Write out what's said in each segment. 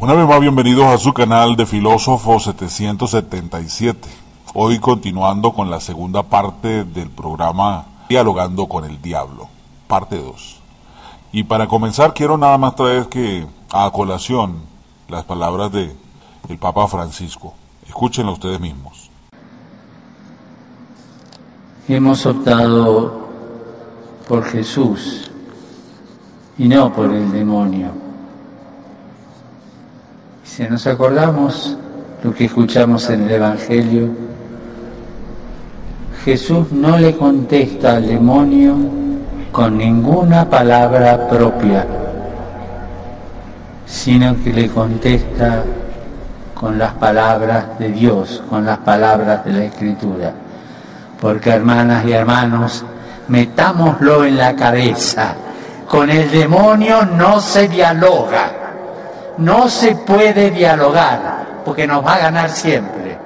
Una vez más, bienvenidos a su canal de Filósofo 777. Hoy continuando con la segunda parte del programa Dialogando con el Diablo, parte 2. Y para comenzar quiero nada más traer a colación las palabras del Papa Francisco. Escúchenlo ustedes mismos. Hemos optado por Jesús y no por el demonio. Si nos acordamos lo que escuchamos en el Evangelio, Jesús no le contesta al demonio con ninguna palabra propia, sino que le contesta con las palabras de Dios, con las palabras de la Escritura. Porque, hermanas y hermanos, metámoslo en la cabeza, con el demonio no se dialoga. No se puede dialogar, porque nos va a ganar siempre.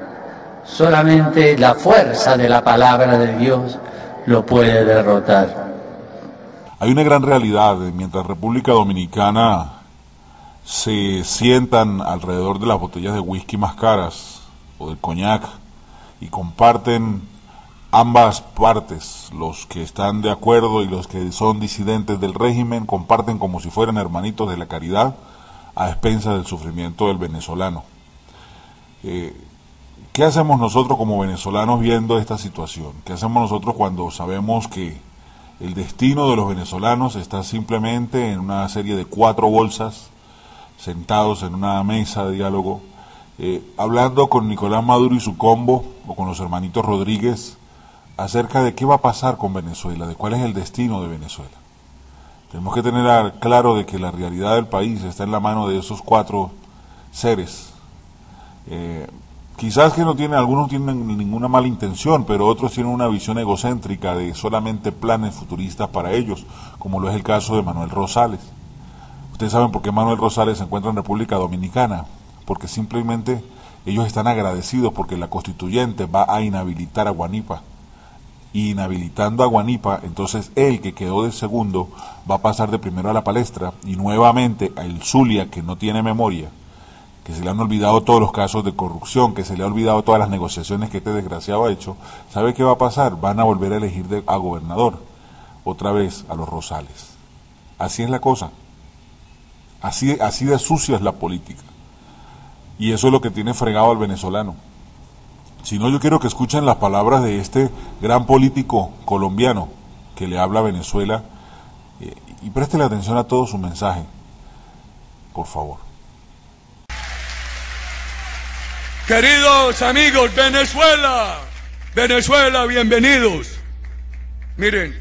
Solamente la fuerza de la palabra de Dios lo puede derrotar. Hay una gran realidad. Mientras República Dominicana se sientan alrededor de las botellas de whisky más caras o del coñac y comparten ambas partes, los que están de acuerdo y los que son disidentes del régimen, comparten como si fueran hermanitos de la caridad, a expensas del sufrimiento del venezolano. ¿Qué hacemos nosotros como venezolanos viendo esta situación? ¿Qué hacemos nosotros cuando sabemos que el destino de los venezolanos está simplemente en una serie de 4 bolsas, sentados en una mesa de diálogo, hablando con Nicolás Maduro y su combo, o con los hermanitos Rodríguez, acerca de qué va a pasar con Venezuela, de cuál es el destino de Venezuela? Tenemos que tener claro de que la realidad del país está en la mano de esos 4 seres. Quizás que algunos tienen ninguna mala intención, pero otros tienen una visión egocéntrica de solamente planes futuristas para ellos, como lo es el caso de Manuel Rosales. Ustedes saben por qué Manuel Rosales se encuentra en República Dominicana, porque simplemente ellos están agradecidos porque la constituyente va a inhabilitar a Guanipa. Y inhabilitando a Guanipa, entonces él, que quedó de segundo, va a pasar de primero a la palestra, y nuevamente a el Zulia, que no tiene memoria, que se le han olvidado todos los casos de corrupción, que se le ha olvidado todas las negociaciones que este desgraciado ha hecho. ¿Sabe qué va a pasar? Van a volver a elegir a gobernador, otra vez a los Rosales. Así es la cosa, así de sucia es la política, y eso es lo que tiene fregado al venezolano. Si no, yo quiero que escuchen las palabras de este gran político colombiano que le habla a Venezuela, y presten atención a todo su mensaje, por favor. Queridos amigos, Venezuela, bienvenidos. Miren,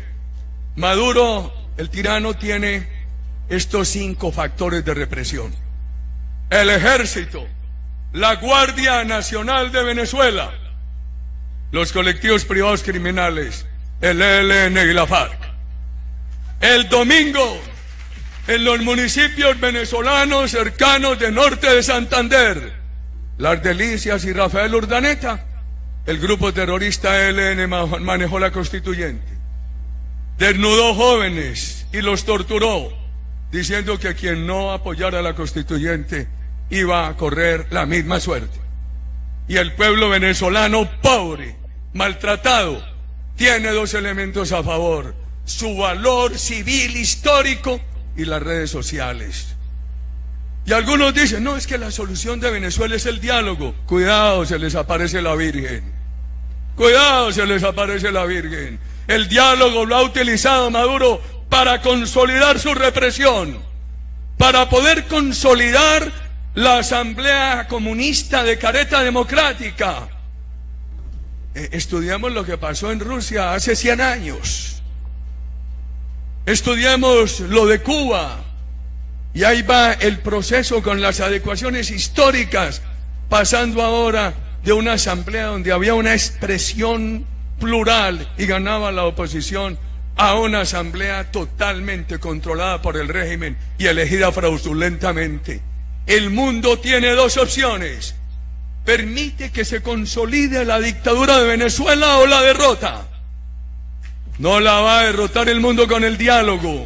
Maduro, el tirano, tiene estos 5 factores de represión: el ejército, la Guardia Nacional de Venezuela, los colectivos privados criminales, el ELN y la FARC. El domingo, en los municipios venezolanos cercanos de norte de Santander, Las Delicias y Rafael Urdaneta, el grupo terrorista ELN manejó la constituyente, desnudó jóvenes y los torturó, diciendo que quien no apoyara la constituyente iba a correr la misma suerte. Y el pueblo venezolano, pobre, maltratado, tiene 2 elementos a favor: su valor civil histórico y las redes sociales. Y algunos dicen, no, es que la solución de Venezuela es el diálogo. Cuidado, se les aparece la Virgen. Cuidado, se les aparece la Virgen. El diálogo lo ha utilizado Maduro para consolidar su represión, para poder consolidar la Asamblea Comunista de Careta Democrática. Estudiamos lo que pasó en Rusia hace 100 años. Estudiamos lo de Cuba. Y ahí va el proceso con las adecuaciones históricas, pasando ahora de una asamblea donde había una expresión plural y ganaba la oposición, a una asamblea totalmente controlada por el régimen y elegida fraudulentamente. El mundo tiene 2 opciones: permite que se consolide la dictadura de Venezuela o la derrota. No la va a derrotar el mundo con el diálogo.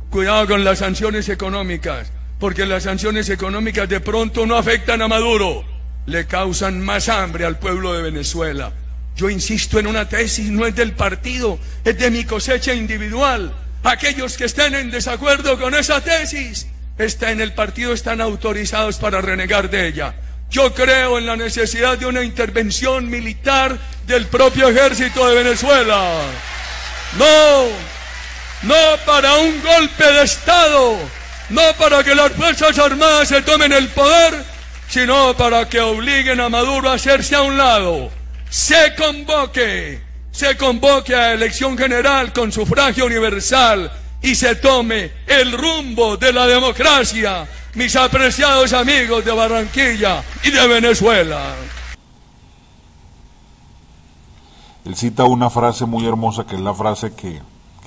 Cuidado con las sanciones económicas. porque las sanciones económicas de pronto no afectan a Maduro, le causan más hambre al pueblo de Venezuela. Yo insisto en una tesis, no es del partido, es de mi cosecha individual. Aquellos que estén en desacuerdo con esa tesis, en el partido están autorizados para renegar de ella. Yo creo en la necesidad de una intervención militar del propio ejército de Venezuela. No para un golpe de Estado, no para que las Fuerzas Armadas se tomen el poder, sino para que obliguen a Maduro a hacerse a un lado. Se convoque a elección general con sufragio universal y se tome el rumbo de la democracia, mis apreciados amigos de Barranquilla y de Venezuela. Él cita una frase muy hermosa, que es la frase que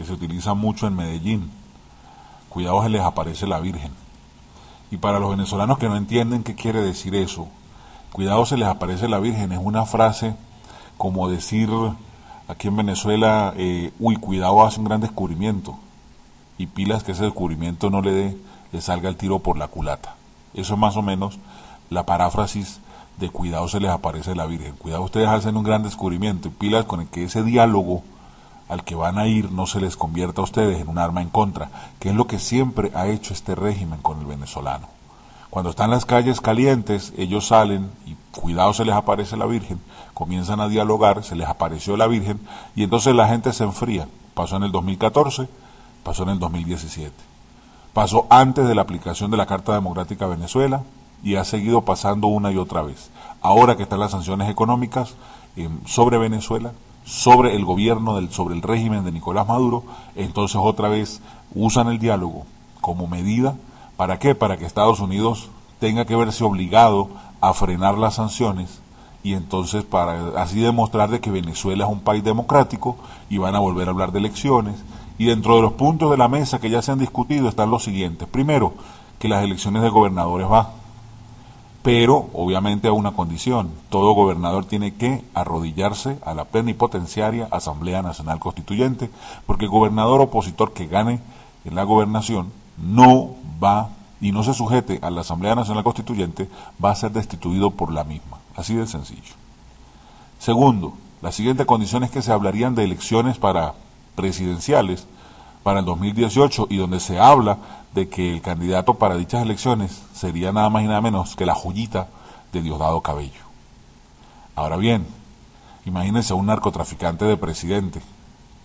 se utiliza mucho en Medellín: cuidado, se les aparece la Virgen. Y para los venezolanos que no entienden qué quiere decir eso, cuidado, se les aparece la Virgen, es una frase como decir aquí en Venezuela, uy, cuidado, hace un gran descubrimiento, y pilas que ese descubrimiento no le salga el tiro por la culata. Eso es más o menos la paráfrasis de cuidado, se les aparece la Virgen. Cuidado, ustedes hacen un gran descubrimiento, y pilas con el que ese diálogo al que van a ir no se les convierta a ustedes en un arma en contra, que es lo que siempre ha hecho este régimen con el venezolano. Cuando están las calles calientes, ellos salen y cuidado, se les aparece la Virgen, comienzan a dialogar, se les apareció la Virgen, y entonces la gente se enfría. Pasó en el 2014, pasó en el 2017, pasó antes de la aplicación de la Carta Democrática a Venezuela, y ha seguido pasando una y otra vez. Ahora que están las sanciones económicas sobre Venezuela, sobre el gobierno, sobre el régimen de Nicolás Maduro, entonces otra vez usan el diálogo como medida. ¿Para qué? Para que Estados Unidos tenga que verse obligado a frenar las sanciones, y entonces para así demostrar de que Venezuela es un país democrático, y van a volver a hablar de elecciones. Y dentro de los puntos de la mesa que ya se han discutido están los siguientes: primero, que las elecciones de gobernadores van, pero obviamente a una condición: todo gobernador tiene que arrodillarse a la plenipotenciaria Asamblea Nacional Constituyente, porque el gobernador opositor que gane en la gobernación no va y no se sujete a la Asamblea Nacional Constituyente, va a ser destituido por la misma, así de sencillo. Segundo, la siguiente condición es que se hablarían de elecciones presidenciales para el 2018, y donde se habla de que el candidato para dichas elecciones sería nada más y nada menos que la joyita de Diosdado Cabello. Ahora bien, imagínense a un narcotraficante de presidente,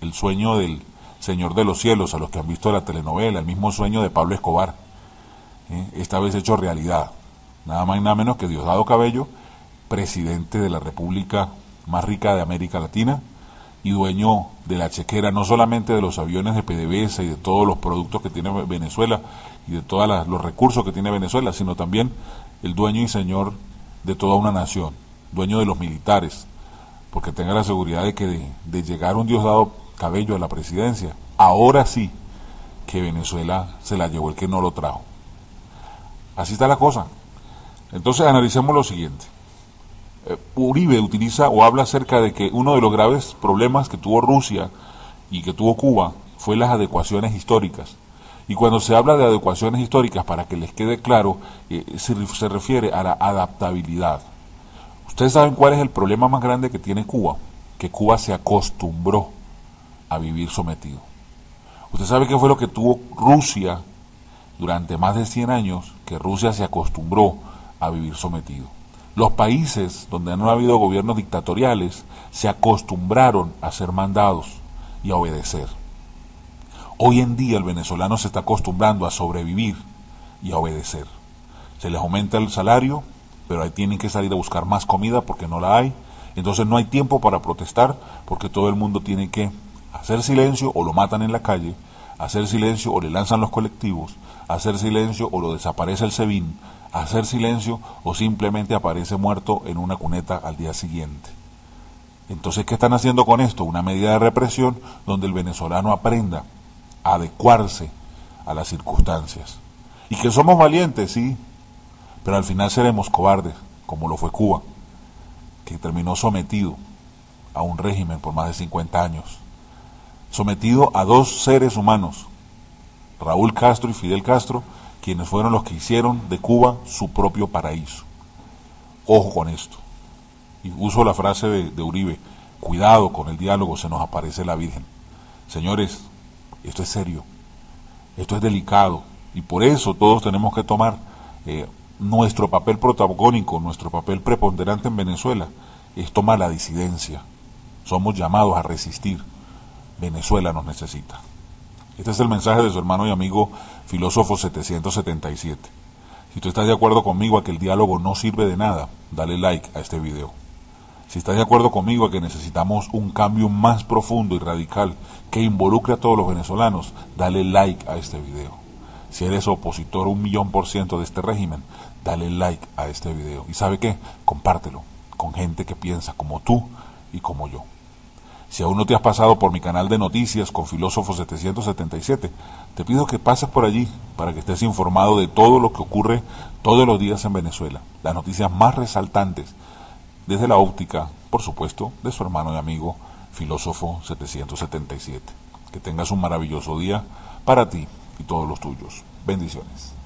el sueño del Señor de los Cielos, a los que han visto la telenovela, el mismo sueño de Pablo Escobar, esta vez hecho realidad, nada más y nada menos que Diosdado Cabello, presidente de la república más rica de América Latina, y dueño de la chequera, no solamente de los aviones de PDVSA y de todos los productos que tiene Venezuela y de todos los recursos que tiene Venezuela, sino también el dueño y señor de toda una nación, dueño de los militares, porque tenga la seguridad de que de llegar un Diosdado Cabello a la presidencia, ahora sí que Venezuela se la llevó el que no lo trajo. Así está la cosa. Entonces analicemos lo siguiente. Uribe utiliza o habla acerca de que uno de los graves problemas que tuvo Rusia y que tuvo Cuba fue las adecuaciones históricas. Y cuando se habla de adecuaciones históricas, para que les quede claro, se refiere a la adaptabilidad. Ustedes saben cuál es el problema más grande que tiene Cuba, que Cuba se acostumbró a vivir sometido. Usted sabe qué fue lo que tuvo Rusia durante más de 100 años, que Rusia se acostumbró a vivir sometido. Los países donde no ha habido gobiernos dictatoriales se acostumbraron a ser mandados y a obedecer. Hoy en día el venezolano se está acostumbrando a sobrevivir y a obedecer. Se les aumenta el salario, pero ahí tienen que salir a buscar más comida porque no la hay. Entonces no hay tiempo para protestar, porque todo el mundo tiene que hacer silencio o lo matan en la calle, hacer silencio o le lanzan los colectivos, hacer silencio o lo desaparece el SEBIN, hacer silencio o simplemente aparece muerto en una cuneta al día siguiente. Entonces, ¿qué están haciendo con esto? Una medida de represión donde el venezolano aprenda a adecuarse a las circunstancias. Y que somos valientes, sí, pero al final seremos cobardes, como lo fue Cuba, que terminó sometido a un régimen por más de 50 años, sometido a dos seres humanos, Raúl Castro y Fidel Castro, quienes fueron los que hicieron de Cuba su propio paraíso. Ojo con esto. Y uso la frase de Uribe, cuidado con el diálogo, se nos aparece la Virgen. Señores, esto es serio, esto es delicado, y por eso todos tenemos que tomar nuestro papel protagónico, nuestro papel preponderante en Venezuela, es tomar la disidencia. Somos llamados a resistir. Venezuela nos necesita. Este es el mensaje de su hermano y amigo Filósofo 777. Si tú estás de acuerdo conmigo a que el diálogo no sirve de nada, dale like a este video. Si estás de acuerdo conmigo a que necesitamos un cambio más profundo y radical que involucre a todos los venezolanos, dale like a este video. Si eres opositor 1.000.000% de este régimen, dale like a este video. ¿Y sabe qué? Compártelo con gente que piensa como tú y como yo. Si aún no te has pasado por mi canal de noticias con Filósofo 777, te pido que pases por allí para que estés informado de todo lo que ocurre todos los días en Venezuela. Las noticias más resaltantes desde la óptica, por supuesto, de su hermano y amigo Filósofo 777. Que tengas un maravilloso día para ti y todos los tuyos. Bendiciones.